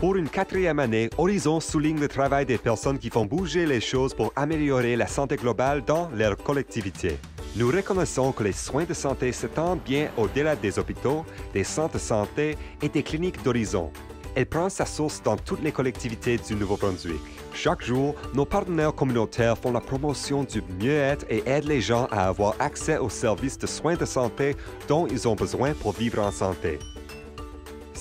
Pour une quatrième année, Horizon souligne le travail des personnes qui font bouger les choses pour améliorer la santé globale dans leur collectivité. Nous reconnaissons que les soins de santé s'étendent bien au-delà des hôpitaux, des centres de santé et des cliniques d'Horizon. Elle prend sa source dans toutes les collectivités du Nouveau-Brunswick. Chaque jour, nos partenaires communautaires font la promotion du mieux-être et aident les gens à avoir accès aux services de soins de santé dont ils ont besoin pour vivre en santé.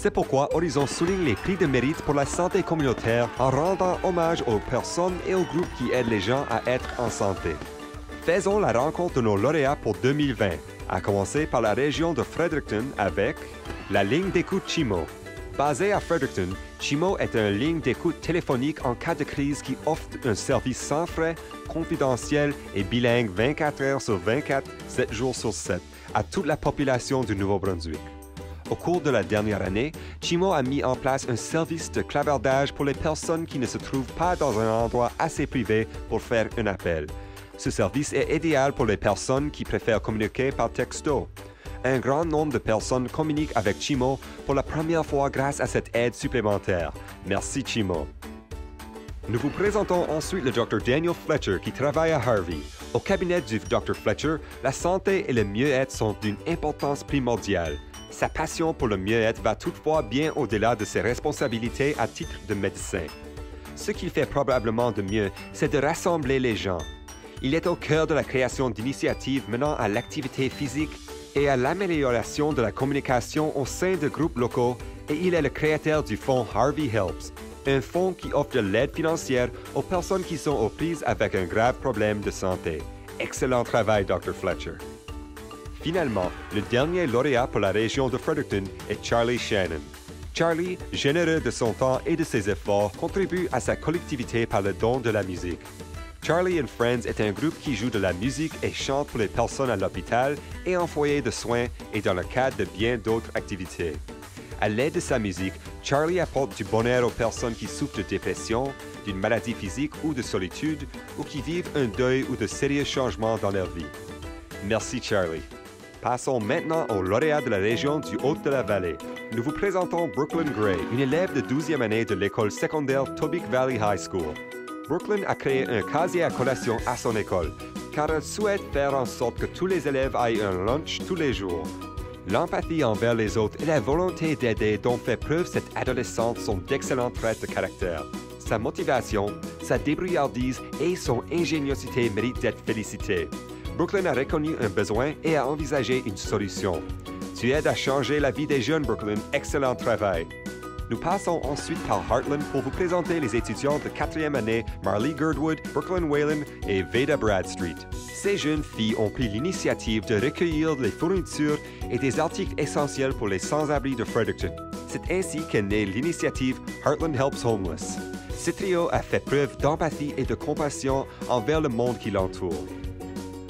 C'est pourquoi Horizon souligne les prix de mérite pour la santé communautaire en rendant hommage aux personnes et aux groupes qui aident les gens à être en santé. Faisons la rencontre de nos lauréats pour 2020, à commencer par la région de Fredericton avec la ligne d'écoute Chimo. Basée à Fredericton, Chimo est une ligne d'écoute téléphonique en cas de crise qui offre un service sans frais, confidentiel et bilingue 24 heures sur 24, 7 jours sur 7 à toute la population du Nouveau-Brunswick. Au cours de la dernière année, Chimo a mis en place un service de clavardage pour les personnes qui ne se trouvent pas dans un endroit assez privé pour faire un appel. Ce service est idéal pour les personnes qui préfèrent communiquer par texto. Un grand nombre de personnes communiquent avec Chimo pour la première fois grâce à cette aide supplémentaire. Merci Chimo. Nous vous présentons ensuite le Dr Daniel Fletcher qui travaille à Harvey. Au cabinet du Dr Fletcher, la santé et le mieux-être sont d'une importance primordiale. Sa passion pour le mieux-être va toutefois bien au-delà de ses responsabilités à titre de médecin. Ce qu'il fait probablement de mieux, c'est de rassembler les gens. Il est au cœur de la création d'initiatives menant à l'activité physique et à l'amélioration de la communication au sein de groupes locaux et il est le créateur du fonds Harvey Helps, un fonds qui offre de l'aide financière aux personnes qui sont aux prises avec un grave problème de santé. Excellent travail, Dr Fletcher. Finalement, le dernier lauréat pour la région de Fredericton est Charlie Shannon. Charlie, généreux de son temps et de ses efforts, contribue à sa collectivité par le don de la musique. Charlie and Friends est un groupe qui joue de la musique et chante pour les personnes à l'hôpital et en foyer de soins et dans le cadre de bien d'autres activités. À l'aide de sa musique, Charlie apporte du bonheur aux personnes qui souffrent de dépression, d'une maladie physique ou de solitude, ou qui vivent un deuil ou de sérieux changements dans leur vie. Merci Charlie. Passons maintenant au lauréat de la région du Haut-de-la-Vallée. Nous vous présentons Brooklyn Gray, une élève de 12e année de l'école secondaire Tobique Valley High School. Brooklyn a créé un casier à collation à son école, car elle souhaite faire en sorte que tous les élèves aient un lunch tous les jours. L'empathie envers les autres et la volonté d'aider dont fait preuve cette adolescente sont d'excellents traits de caractère. Sa motivation, sa débrouillardise et son ingéniosité méritent d'être félicitées. Brooklyn a reconnu un besoin et a envisagé une solution. Tu aides à changer la vie des jeunes, Brooklyn. Excellent travail. Nous passons ensuite par Heartland pour vous présenter les étudiants de 4e année Marley Girdwood, Brooklyn Whalen et Veda Bradstreet. Ces jeunes filles ont pris l'initiative de recueillir les fournitures et des articles essentiels pour les sans-abri de Fredericton. C'est ainsi qu'est née l'initiative Heartland Helps Homeless. Ce trio a fait preuve d'empathie et de compassion envers le monde qui l'entoure.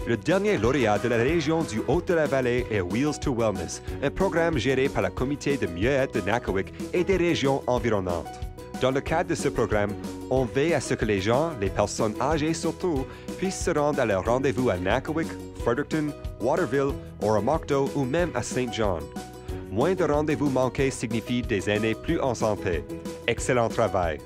Le dernier lauréat de la région du Haut-de-la-Vallée est Wheels to Wellness, un programme géré par le comité de mieux-être de Nakawic et des régions environnantes. Dans le cadre de ce programme, on veille à ce que les gens, les personnes âgées surtout, puissent se rendre à leur rendez-vous à Nakawic, Fredericton, Waterville, Oromocto ou même à Saint John. Moins de rendez-vous manqués signifie des aînés plus en santé. Excellent travail.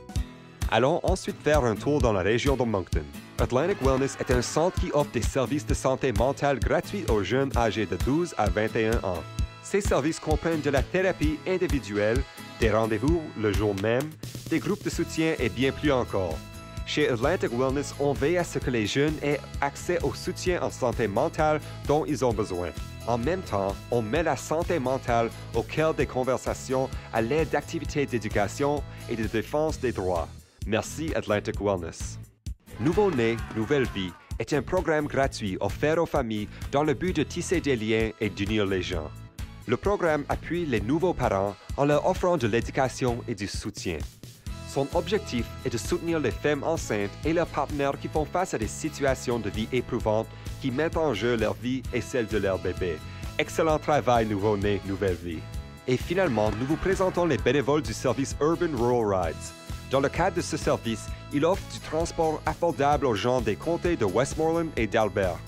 Allons ensuite faire un tour dans la région de Moncton. Atlantic Wellness est un centre qui offre des services de santé mentale gratuits aux jeunes âgés de 12 à 21 ans. Ces services comprennent de la thérapie individuelle, des rendez-vous le jour même, des groupes de soutien et bien plus encore. Chez Atlantic Wellness, on veille à ce que les jeunes aient accès au soutien en santé mentale dont ils ont besoin. En même temps, on met la santé mentale au cœur des conversations à l'aide d'activités d'éducation et de défense des droits. Merci Atlantic Wellness. Nouveau-né, Nouvelle Vie est un programme gratuit offert aux familles dans le but de tisser des liens et d'unir les gens. Le programme appuie les nouveaux parents en leur offrant de l'éducation et du soutien. Son objectif est de soutenir les femmes enceintes et leurs partenaires qui font face à des situations de vie éprouvantes qui mettent en jeu leur vie et celle de leur bébé. Excellent travail, Nouveau-né, Nouvelle Vie. Et finalement, nous vous présentons les bénévoles du service Urban Rural Rides. Dans le cadre de ce service, il offre du transport affordable aux gens des comtés de Westmoreland et d'Albert.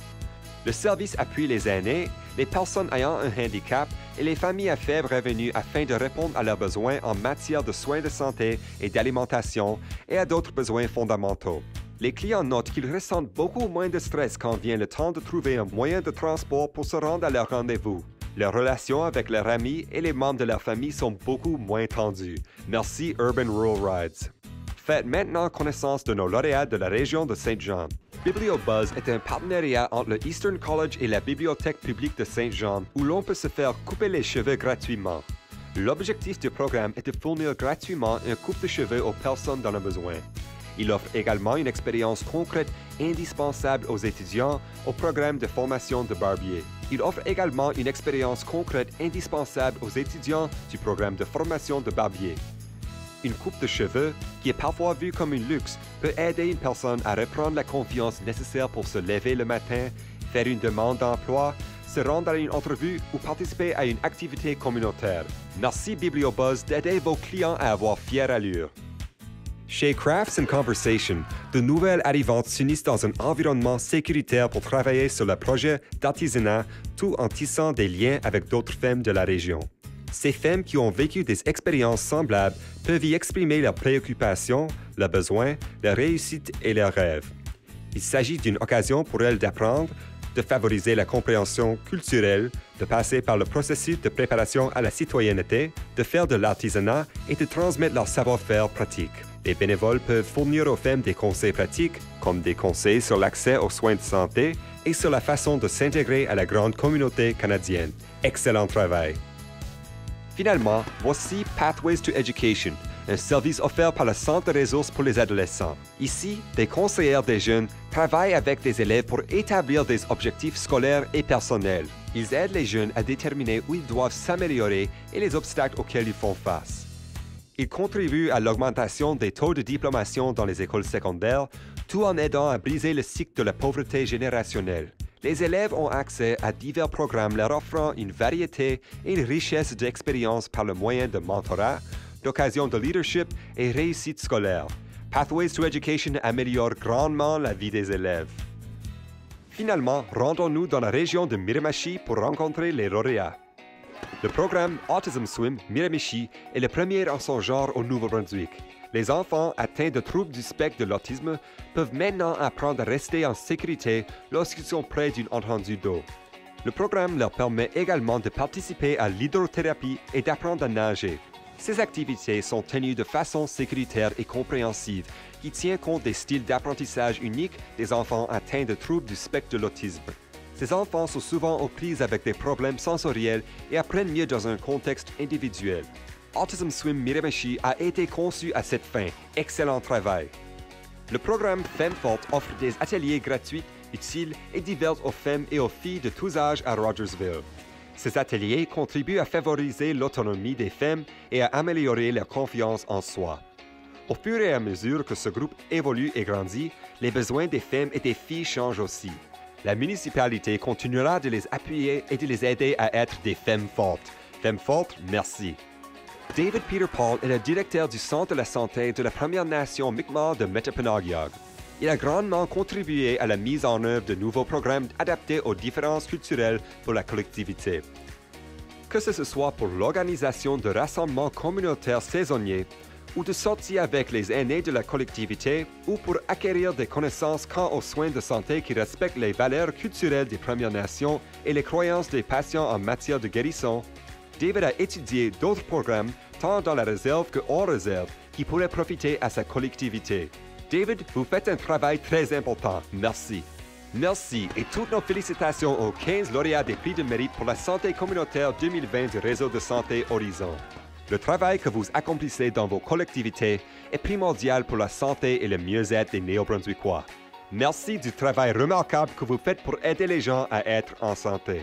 Le service appuie les aînés, les personnes ayant un handicap et les familles à faible revenu afin de répondre à leurs besoins en matière de soins de santé et d'alimentation et à d'autres besoins fondamentaux. Les clients notent qu'ils ressentent beaucoup moins de stress quand vient le temps de trouver un moyen de transport pour se rendre à leur rendez-vous. Leurs relations avec leurs amis et les membres de leur famille sont beaucoup moins tendues. Merci Urban Rural Rides. Faites maintenant connaissance de nos lauréats de la région de Saint-Jean. BiblioBuzz est un partenariat entre le Eastern College et la Bibliothèque publique de Saint-Jean où l'on peut se faire couper les cheveux gratuitement. L'objectif du programme est de fournir gratuitement un coupe de cheveux aux personnes dans le besoin. Il offre également une expérience concrète indispensable aux étudiants au programme de formation de barbier. Il offre également une expérience concrète indispensable aux étudiants du programme de formation de barbier. Une coupe de cheveux, qui est parfois vue comme un luxe, peut aider une personne à reprendre la confiance nécessaire pour se lever le matin, faire une demande d'emploi, se rendre à une entrevue ou participer à une activité communautaire. Merci BiblioBuzz d'aider vos clients à avoir fière allure. Chez Crafts & Conversation, de nouvelles arrivantes s'unissent dans un environnement sécuritaire pour travailler sur le projet d'artisanat, tout en tissant des liens avec d'autres femmes de la région. Ces femmes qui ont vécu des expériences semblables peuvent y exprimer leurs préoccupations, leurs besoins, leurs réussites et leurs rêves. Il s'agit d'une occasion pour elles d'apprendre, de favoriser la compréhension culturelle, de passer par le processus de préparation à la citoyenneté, de faire de l'artisanat et de transmettre leur savoir-faire pratique. Les bénévoles peuvent fournir aux femmes des conseils pratiques, comme des conseils sur l'accès aux soins de santé et sur la façon de s'intégrer à la grande communauté canadienne. Excellent travail! Finalement, voici Pathways to Education, un service offert par le Centre de ressources pour les adolescents. Ici, des conseillères des jeunes travaillent avec des élèves pour établir des objectifs scolaires et personnels. Ils aident les jeunes à déterminer où ils doivent s'améliorer et les obstacles auxquels ils font face. Ils contribuent à l'augmentation des taux de diplomation dans les écoles secondaires, tout en aidant à briser le cycle de la pauvreté générationnelle. Les élèves ont accès à divers programmes leur offrant une variété et une richesse d'expériences par le moyen de mentorat, d'occasions de leadership et réussite scolaire. Pathways to Education améliore grandement la vie des élèves. Finalement, rendons-nous dans la région de Miramichi pour rencontrer les lauréats. Le programme Autism Swim Miramichi est le premier en son genre au Nouveau-Brunswick. Les enfants atteints de troubles du spectre de l'autisme peuvent maintenant apprendre à rester en sécurité lorsqu'ils sont près d'une entendue d'eau. Le programme leur permet également de participer à l'hydrothérapie et d'apprendre à nager. Ces activités sont tenues de façon sécuritaire et compréhensive, qui tient compte des styles d'apprentissage uniques des enfants atteints de troubles du spectre de l'autisme. Ces enfants sont souvent aux prises avec des problèmes sensoriels et apprennent mieux dans un contexte individuel. Autism Swim Miramichi a été conçu à cette fin. Excellent travail! Le programme Femmes Fortes offre des ateliers gratuits, utiles et divers aux femmes et aux filles de tous âges à Rogersville. Ces ateliers contribuent à favoriser l'autonomie des femmes et à améliorer leur confiance en soi. Au fur et à mesure que ce groupe évolue et grandit, les besoins des femmes et des filles changent aussi. La municipalité continuera de les appuyer et de les aider à être des femmes fortes. Femmes fortes, merci! David Peter Paul est le directeur du Centre de la santé de la Première Nation Mi'kmaq de Metapenaugiog. Il a grandement contribué à la mise en œuvre de nouveaux programmes adaptés aux différences culturelles pour la collectivité. Que ce soit pour l'organisation de rassemblements communautaires saisonniers ou de sorties avec les aînés de la collectivité ou pour acquérir des connaissances quant aux soins de santé qui respectent les valeurs culturelles des Premières Nations et les croyances des patients en matière de guérison, David a étudié d'autres programmes, tant dans la réserve que hors réserve, qui pourraient profiter à sa collectivité. David, vous faites un travail très important. Merci. Merci et toutes nos félicitations aux 15 lauréats des prix de mérite pour la santé communautaire 2020 du réseau de santé Horizon. Le travail que vous accomplissez dans vos collectivités est primordial pour la santé et le mieux-être des Néo-Brunswickois. Merci du travail remarquable que vous faites pour aider les gens à être en santé.